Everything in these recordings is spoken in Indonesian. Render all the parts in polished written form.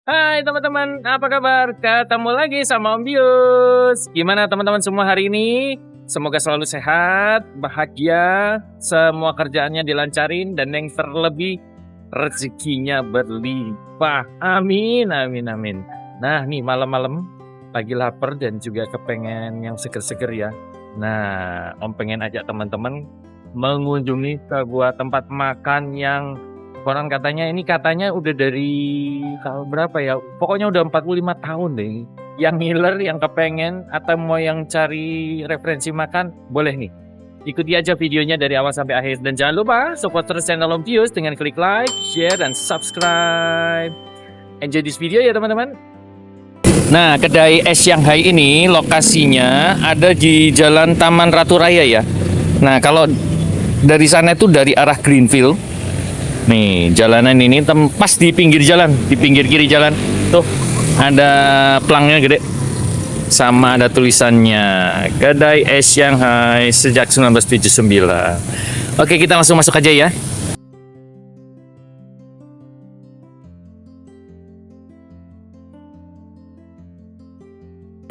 Hai teman-teman, apa kabar? Ketemu lagi sama Om Bius. Gimana teman-teman semua hari ini? Semoga selalu sehat, bahagia, semua kerjaannya dilancarin, dan yang terlebih rezekinya berlimpah. Amin, amin, amin. Nah nih malam-malam lagi lapar dan juga kepengen yang seger-seger ya. Nah, Om pengen ajak teman-teman mengunjungi sebuah tempat makan yang konon katanya udah dari tahun berapa ya? Pokoknya udah 45 tahun deh. Yang ngiler, yang kepengen, atau mau yang cari referensi makan, boleh nih. Ikuti aja videonya dari awal sampai akhir. Dan jangan lupa support terus channel Om Pius dengan klik like, share, dan subscribe. Enjoy this video ya teman-teman. Nah, kedai es Shanghai ini lokasinya ada di Jalan Taman Ratu Raya ya. Nah, kalau dari sana itu dari arah Greenfield. Nih, jalanan ini pas di pinggir jalan, di pinggir kiri jalan. Tuh, ada pelangnya gede. Sama ada tulisannya, Kedai Es Shanghai sejak 1979. Oke, kita langsung masuk aja ya.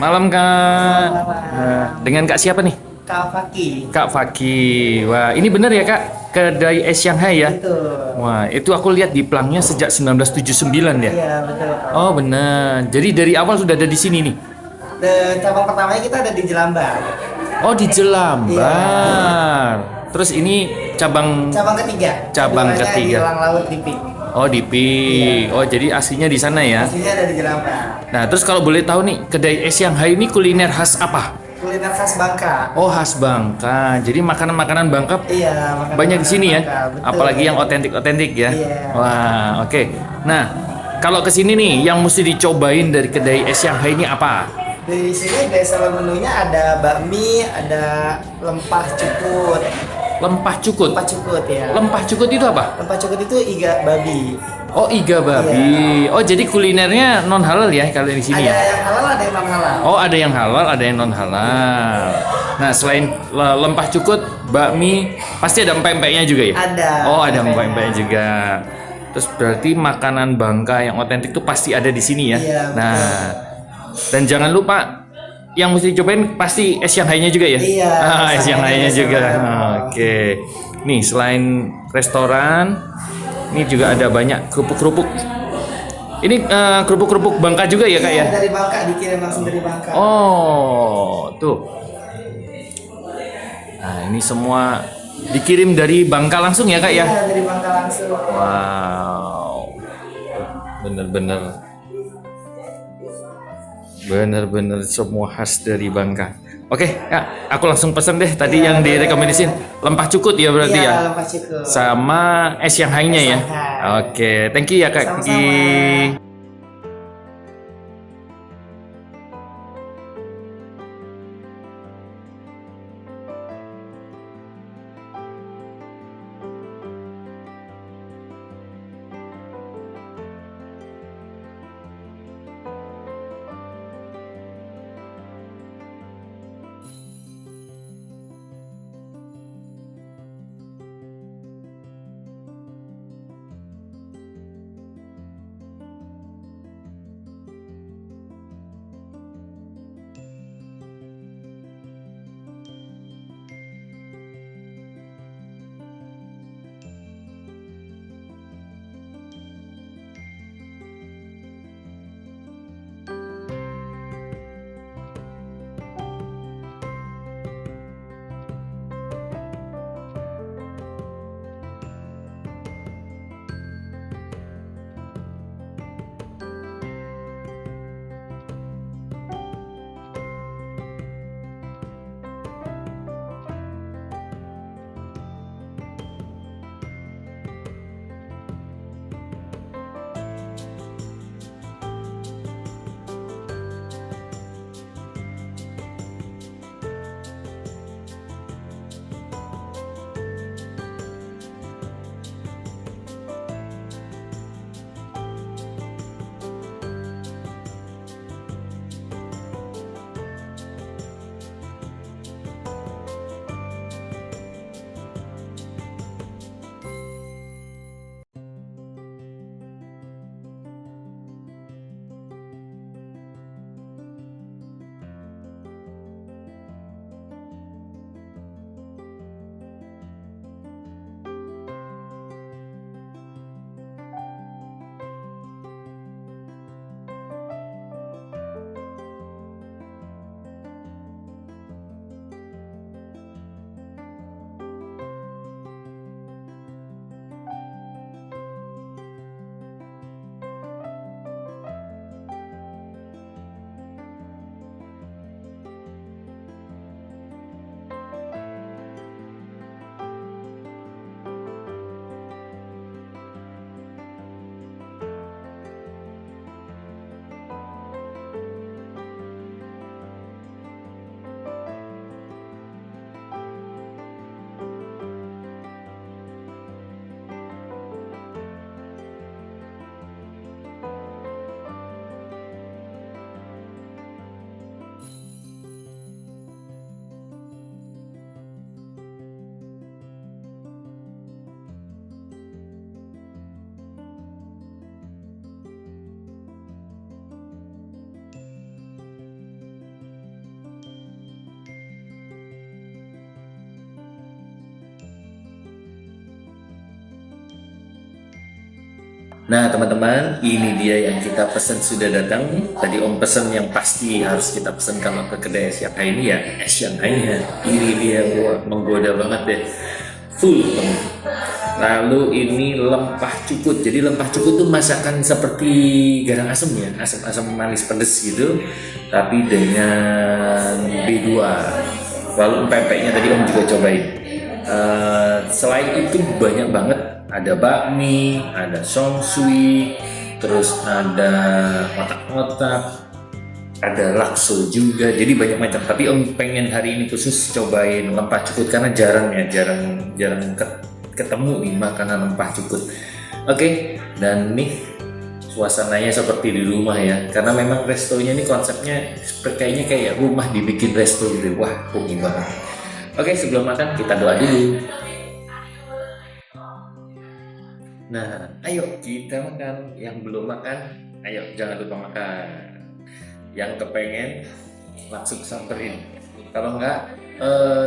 Malam, Kak. Nah, dengan Kak siapa nih? Kak Faki. Kak Faki. Wah, ini bener ya, Kak? Kedai Es Shanghai ya? Betul. Wah, itu aku lihat di pelangnya sejak 1979 ya? Iya, betul. Kak. Oh, benar. Jadi dari awal sudah ada di sini nih. Cabang pertamanya kita ada di Jelambar. Oh, di Iya. Jelambar. Terus ini cabang Cabang ketiga. cabang Keduanya di ketiga. Elang Laut di Pik. Oh, di Pik. Iya. Oh, jadi aslinya di sana ya. Aslinya ada di Jelambar. Nah, terus kalau boleh tahu nih, kedai es Shanghai ini kuliner khas apa? Kuliner khas Bangka. Oh, khas Bangka. Jadi makanan-makanan Bangka Iya, makanan banyak di sini ya. Bangka. Betul. Apalagi yang otentik-otentik ya. Iya. Wah, oke. Nah, kalau ke sini nih yang mesti dicobain dari kedai es Shanghai ini apa? Di sini bestseller menunya ada bakmi, ada lempah cukut. Lempah cukut. Lempah cukut ya. Lempah cukut itu apa? Lempah cukut itu iga babi. Oh, iga babi. Iya. Oh, jadi kulinernya non halal ya kalau di sini Ada ya? yang halal, ada yang non halal. Oh, ada yang halal, ada yang non halal. Nah, selain lempah cukut, bakmi, pasti ada empek-empeknya juga ya? Ada. Oh, ada Empeknya. empek-empeknya juga. Terus berarti makanan Bangka yang otentik tuh pasti ada di sini ya? Iya, Nah, betul. dan jangan lupa yang mesti dicobain pasti es Shanghai-nya juga ya? Iya, Es Shanghai-nya es juga. Shanghai. Oke. Nih, selain restoran, ini juga ada banyak kerupuk-kerupuk. Ini kerupuk-kerupuk Bangka juga ya, Kak ya? Iya, dari Bangka, dikirim langsung dari Bangka. Oh, tuh. Nah, ini semua dikirim dari Bangka langsung ya, Kak ya? Iya, dari Bangka langsung. Wow. Bener-bener. Bener-bener semua khas dari Bangka. Oke, Kak, aku langsung pesen deh tadi Iya, yang boleh. direkomendasiin. Lempah cukut ya berarti Iya, ya? lempah cukut. Sama es Shanghai-nya Es ya? Shanghai. Oke, thank you ya, Kak Kiki. Sama-sama. Nah teman-teman, ini dia yang kita pesan sudah datang. Tadi Om pesan yang pasti harus kita pesan kalau ke kedai Shanghai ini ya, Shanghai-nya. Ini dia, wah, menggoda banget deh. Full teman. Lalu ini lempah cukut. Jadi lempah cukut itu masakan seperti garang asem ya, asam-asam manis pedes gitu, tapi dengan B2. Lalu pempeknya tadi Om juga cobain. Selain itu banyak banget. Ada bakmi, ada songsui, terus ada otak-otak, ada lakso juga. Jadi banyak macam. Tapi Om pengen hari ini khusus cobain lempah cukut karena jarang ketemu nih makanan lempah cukut. Oke, dan nih suasananya seperti di rumah ya. Karena memang restonya ini konsepnya kayaknya kayak rumah dibikin resto gitu. Wah, hoki banget. Oke, sebelum makan kita doa dulu. Nah, ayo kita makan. Yang belum makan, ayo jangan lupa makan. Yang kepengen langsung samperin. Kalau enggak,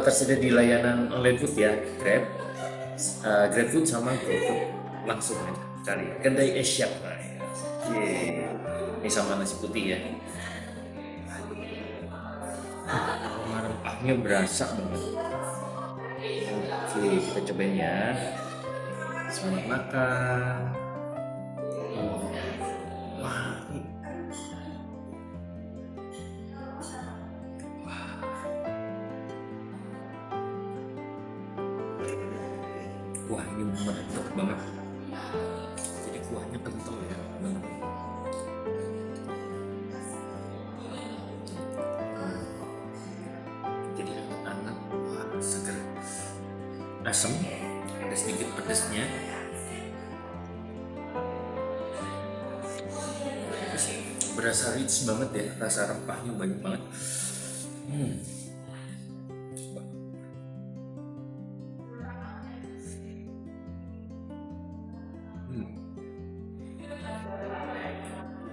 tersedia di layanan online food ya, GrabFood sama GoFood. Langsung aja cari kedai Asia. Ini sama nasi putih ya. Aroma rempahnya berasa banget. Oke, kita cobain ya. Selamat makan. Wah. Wah, ini mantap banget. Jadi kuahnya kental ya. Jadi anak-anak, wah, seger. Asam, ada sedikit pedasnya. Berasa rich banget ya, rasa rempahnya banyak banget.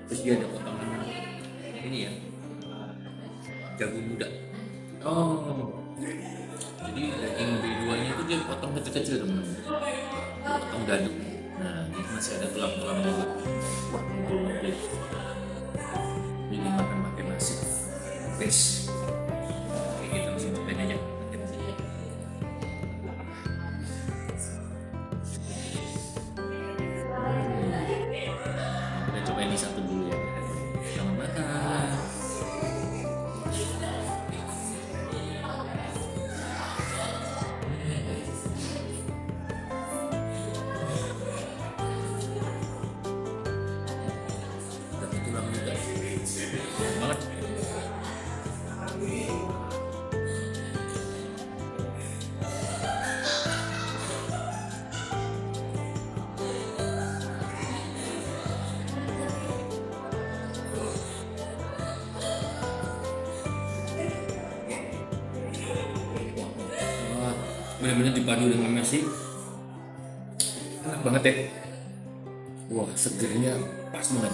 Terus dia ada potongan ini ya, jagung muda. Oh, jadi daging B2-nya itu dia potong kecil-kecil teman-teman, potong gaduk. Nah, ini masih ada tulang-tulangnya. Wah, banget. Ini makan pakai nasi. Best. Oke, kita langsung cobain aja. Kita cobain ini satu dulu ya. Selamat makan. Dapat tulang juga. Banget. Wah, benar-benar dipadu dengan nasi. Enak banget ya. Wah, segernya pas banget.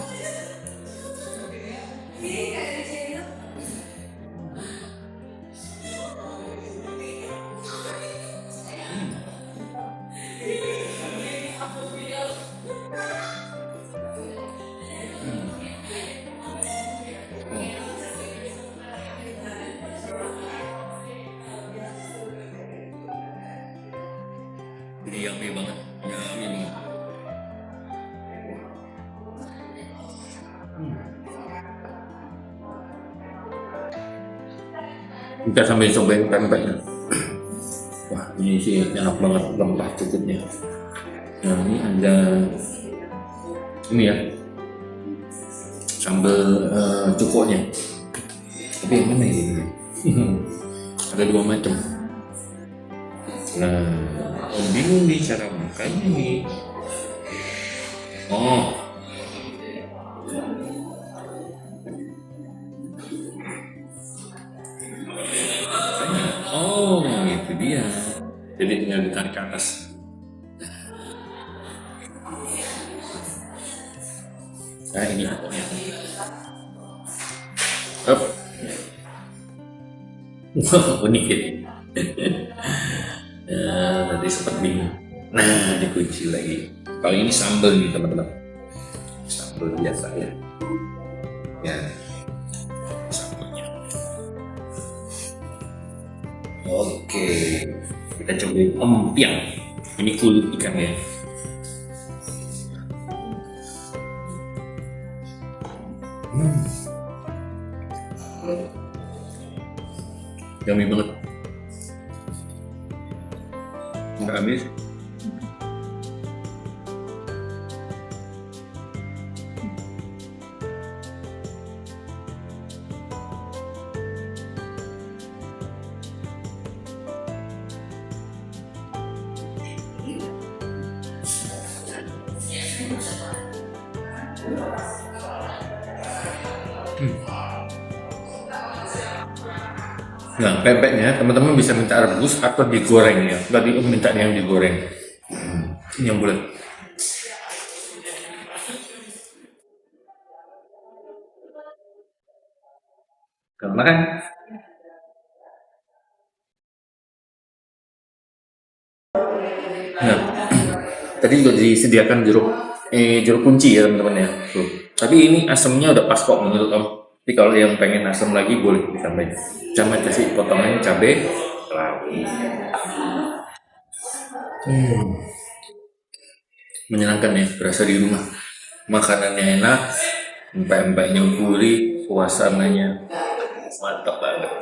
Jadi yummy banget. Yummy. Kita sambil cobain pempeknya. Wah, ini sih enak banget lempah cukutnya. Nah, ini ada ini ya, sambal cukoknya. Tapi yang mana ini? Ada dua macam. Nah, Om bingung nih cara makannya nih. Oh, oh, itu dia. Jadi tinggal ditarik ke atas. Nah, ini pokoknya. Up. Wah, unik ya. Tadi sempat bingung. Nah, dikunci lagi. Kalau ini sambal nih teman-teman. luar biasa ya. Ya. Sambelnya. Oke, kita coba empiang. Ini kulit ikan ya. Yummy banget. Nggak habis. Nah, pempeknya teman-teman bisa minta rebus atau digoreng ya. Tadi Om minta yang digoreng. Ini yang bulat. Kamu makan? Nah, tadi udah disediakan jeruk kunci ya teman-teman ya. Tuh. Tapi ini asamnya udah pas kok menurut Om. Tapi kalau yang pengen asam lagi boleh ditambahin. Jangan kasih potongan cabai lagi. Menyenangkan ya, berasa di rumah. Makanannya enak, empek-empeknya gurih, suasananya mantap banget.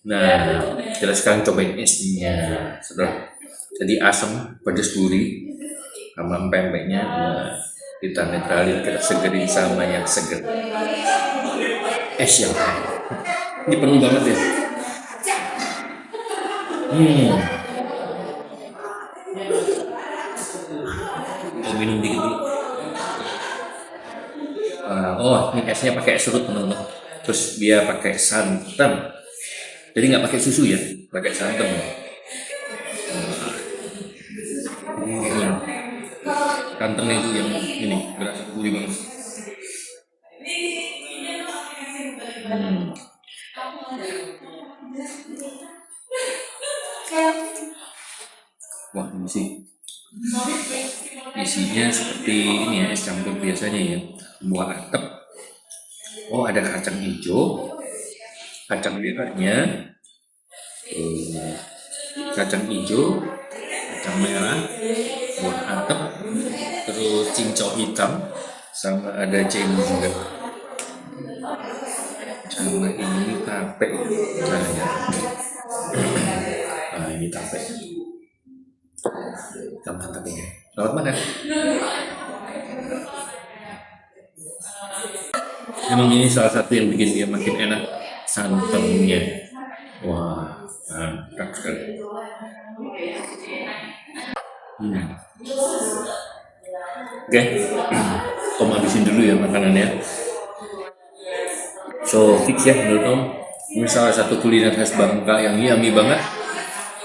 Nah, kita sekarang cobain esnya. Setelah jadi asam, pedas gurih, sama empek-empeknya. Nah, kita netralin, kita segerin sama yang seger. Es yang ini penuh banget ya. Mau minum dikit dulu. Oh, ini esnya pakai es serut teman-teman. Terus dia pakai santan. Jadi nggak pakai susu ya, pakai santan. Santannya itu yang ini berasa gurih banget. Wah, ini sih isinya seperti ini ya, es campur biasanya ya, buah atep. Oh, ada kacang hijau, kacang merahnya, kacang hijau, kacang merah, buah atep, terus cincau hitam, sama ada cengkeh juga. Sama ini tape. Nah, ini tape. Tambah tapenya. Selamat makan. Emang ini salah satu yang bikin dia makin enak, santannya. Wah, mantap sekali. Oke, Om habisin dulu ya makanannya. So fix ya menurut Om, ini salah satu kuliner khas Bangka yang yummy banget.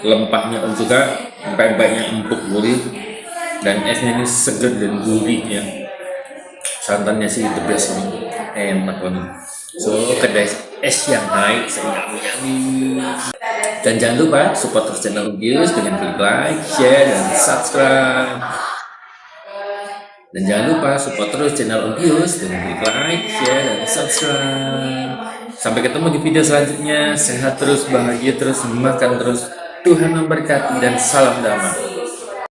Lempahnya Om suka, empek-empeknya empuk gurih, dan esnya ini segar dan gurih ya. Santannya sih the best ini, enak banget. So kedai es yang naik, yummy. Dan jangan lupa support terus channel Umbius dengan klik like, share, dan subscribe. Dan jangan lupa support terus channel Umbius dengan klik like, share, dan subscribe. Sampai ketemu di video selanjutnya. Sehat terus, bahagia terus, makan terus. Tuhan memberkati dan salam damai.